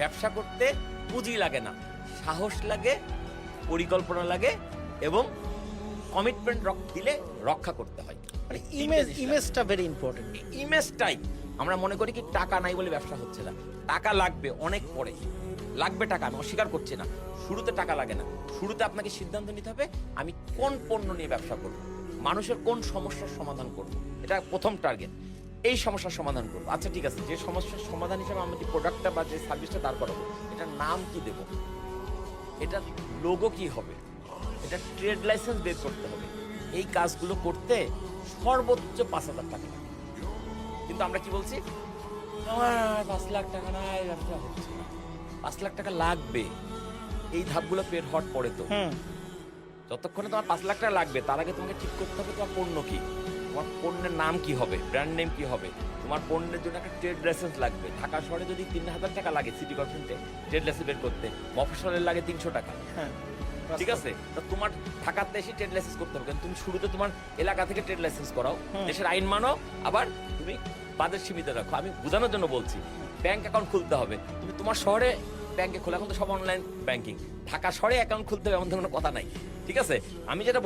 ব্যবসা করতে পুঁজি লাগে না, সাহস লাগে, পরিকল্পনা লাগে এবং কমিটমেন্ট দিলে রক্ষা করতে হয়। মানে তিনটে জিনিস লাগে। ইমেজটা ভেরি ইম্পর্টেন্ট। ইমেজটাই আমরা মনে করি কি টাকা নাই বলে ব্যবসা হচ্ছে না। টাকা লাগবে অনেক পরে, লাগবে টাকা, আমি অস্বীকার করছি না। শুরুতে টাকা লাগে না। শুরুতে আপনাকে সিদ্ধান্ত নিতে হবে আমি কোন পণ্য নিয়ে ব্যবসা করব, মানুষের কোন সমস্যার সমাধান করব, এটা প্রথম টার্গেট। এই সমস্যার সমাধান করবো, আচ্ছা ঠিক আছে, যে সমস্যার সমাধান হিসেবে আমি যে প্রোডাক্টটা বা যে সার্ভিসটা দাঁড় করাবো, এটার নাম কি দেব, এটার লোগো কি হবে, এটা ট্রেড লাইসেন্স বের করতে হবে। এই কাজগুলো করতে সর্বোচ্চ 5,000 টাকা লাগে। কিন্তু আমরা কি বলছি, আমার 5 লাখ টাকা নাই, ব্যবসা হচ্ছে না। 5 লাখ টাকা লাগবে এই ধাপগুলো পের হওয়ার পরে। তো যতক্ষণে তোমার 5 লাখ টাকা লাগবে তার আগে তোমাকে ঠিক করতে হবে তোমার পণ্য কি, তোমার পণ্যের নাম কি হবে, ব্র্যান্ড নেম কি হবে, তোমার পণ্যের জন্য একটা ট্রেড লাইসেন্স লাগবে। ঢাকা শহরে যদি 3,000 টাকা লাগে সিটি কর্পোরেশনে ট্রেড লাইসেন্স বের করতে, মফস্বলের লাগে 300 টাকা। ঠিক আছে, তো তোমার ঢাকাতে এসে ট্রেড লাইসেন্স করতে হবে, তুমি শুরুতে তোমার এলাকা থেকে ট্রেড লাইসেন্স করাও, দেশের আইন মানো, আবার তুমি বাজেট সীমিত রাখো। আমি বোঝানোর জন্য বলছি, ব্যাংক অ্যাকাউন্ট খুলতে হবে, তুমি তোমার শহরে ব্যাংকে খোলা, এখন তো সব অনলাইন ব্যাংকিং, ঢাকা শহরে অ্যাকাউন্ট খুলতে হবে এমন কোনো কথা নাই। ঠিক আছে, আমি যেটা